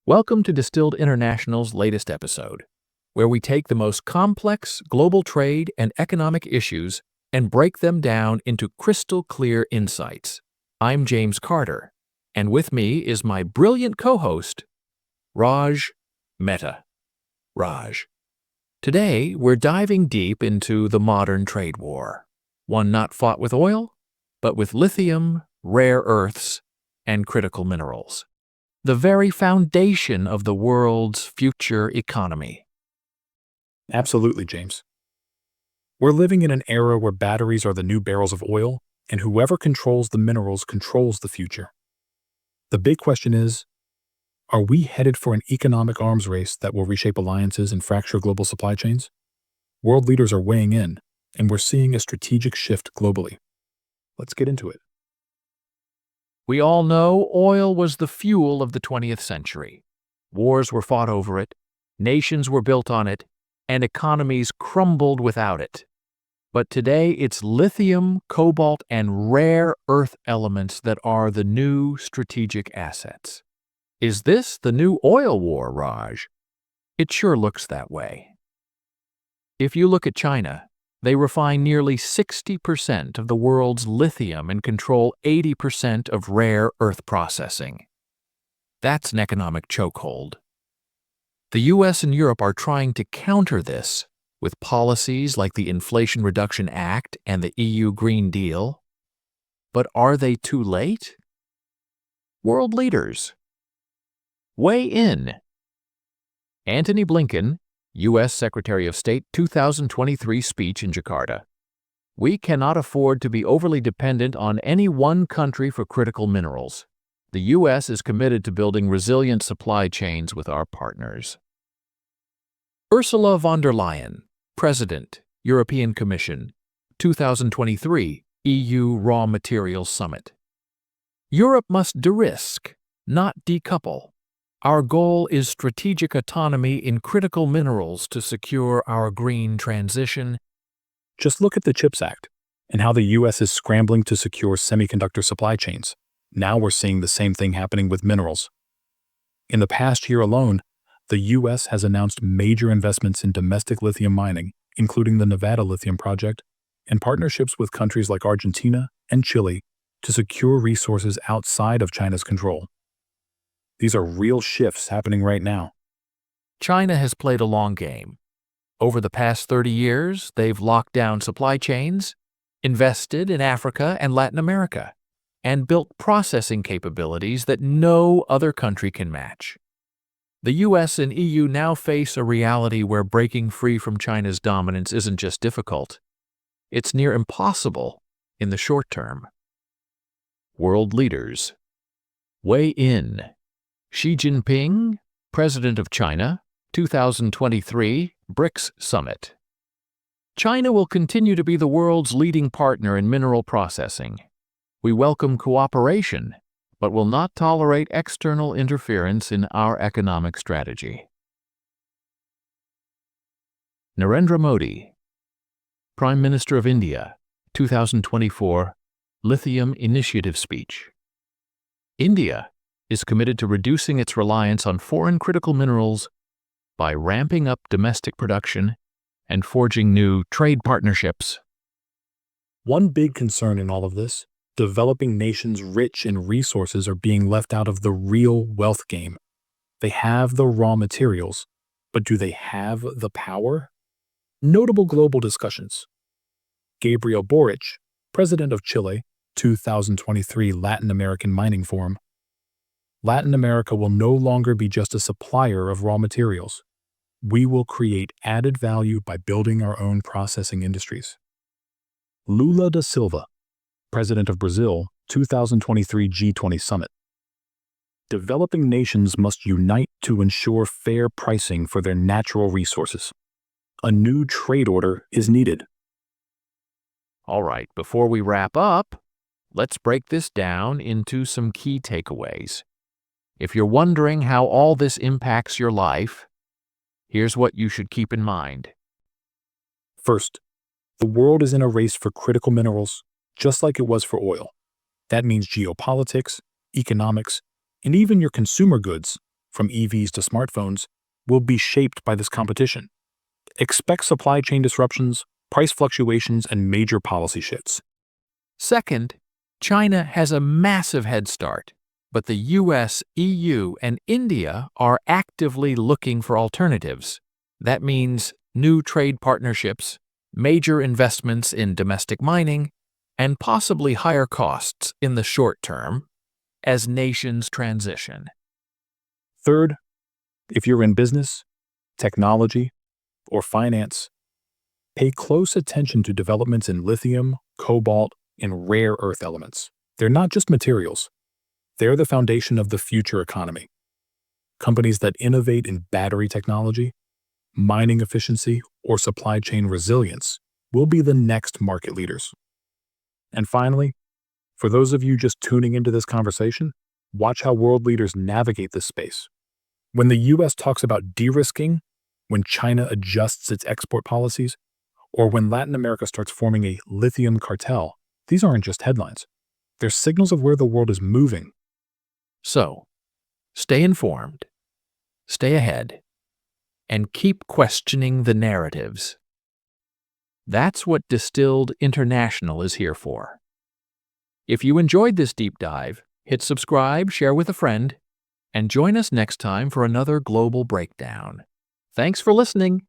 Welcome to Distilled International's latest episode, where we take the most complex global trade and economic issues and break them down into crystal clear insights. I'm James Carter, and with me is my brilliant co-host, Raj Mehta. Raj. Today, we're diving deep into the modern trade war, one not fought with oil, but with lithium, rare earths, and critical minerals, the very foundation of the world's future economy. Absolutely, James. We're living in an era where batteries are the new barrels of oil, and whoever controls the minerals controls the future. The big question is, are we headed for an economic arms race that will reshape alliances and fracture global supply chains? World leaders are weighing in, and we're seeing a strategic shift globally. Let's get into it. We all know oil was the fuel of the 20th century. Wars were fought over it, nations were built on it, and economies crumbled without it. But today it's lithium, cobalt, and rare earth elements that are the new strategic assets. Is this the new oil war, Raj? It sure looks that way. If you look at China, they refine nearly 60% of the world's lithium and control 80% of rare earth processing. That's an economic chokehold. The US and Europe are trying to counter this with policies like the Inflation Reduction Act and the EU Green Deal. But are they too late? World leaders, weigh in. Antony Blinken, U.S. Secretary of State, 2023 speech in Jakarta. We cannot afford to be overly dependent on any one country for critical minerals. The U.S. is committed to building resilient supply chains with our partners. Ursula von der Leyen, President, European Commission, 2023 EU Raw Materials Summit. Europe must de-risk, not decouple. Our goal is strategic autonomy in critical minerals to secure our green transition. Just look at the CHIPS Act and how the U.S. is scrambling to secure semiconductor supply chains. Now we're seeing the same thing happening with minerals. In the past year alone, the U.S. has announced major investments in domestic lithium mining, including the Nevada Lithium Project, and partnerships with countries like Argentina and Chile to secure resources outside of China's control. These are real shifts happening right now. China has played a long game. Over the past 30 years, they've locked down supply chains, invested in Africa and Latin America, and built processing capabilities that no other country can match. The US and EU now face a reality where breaking free from China's dominance isn't just difficult, it's near impossible in the short term. World leaders, weigh in. Xi Jinping, President of China, 2023 BRICS Summit. China will continue to be the world's leading partner in mineral processing. We welcome cooperation, but will not tolerate external interference in our economic strategy. Narendra Modi, Prime Minister of India, 2024 Lithium Initiative Speech. India is committed to reducing its reliance on foreign critical minerals by ramping up domestic production and forging new trade partnerships. One big concern in all of this, developing nations rich in resources are being left out of the real wealth game. They have the raw materials, but do they have the power? Notable global discussions. Gabriel Boric, President of Chile, 2023 Latin American Mining Forum. Latin America will no longer be just a supplier of raw materials. We will create added value by building our own processing industries. Lula da Silva, President of Brazil, 2023 G20 Summit. Developing nations must unite to ensure fair pricing for their natural resources. A new trade order is needed. All right, before we wrap up, let's break this down into some key takeaways. If you're wondering how all this impacts your life, here's what you should keep in mind. First, the world is in a race for critical minerals, just like it was for oil. That means geopolitics, economics, and even your consumer goods from EVs to smartphones, will be shaped by this competition. Expect supply chain disruptions, price fluctuations, and major policy shifts. Second, China has a massive head start, but the US, EU, and India are actively looking for alternatives. That means new trade partnerships, major investments in domestic mining, and possibly higher costs in the short term as nations transition. Third, if you're in business, technology, or finance, pay close attention to developments in lithium, cobalt, and rare earth elements. They're not just materials. They're the foundation of the future economy. Companies that innovate in battery technology, mining efficiency, or supply chain resilience will be the next market leaders. And finally, for those of you just tuning into this conversation, watch how world leaders navigate this space. When the US talks about de-risking, when China adjusts its export policies, or when Latin America starts forming a lithium cartel, these aren't just headlines. They're signals of where the world is moving. So, stay informed, stay ahead, and keep questioning the narratives. That's what Distilled International is here for. If you enjoyed this deep dive, hit subscribe, share with a friend, and join us next time for another global breakdown. Thanks for listening.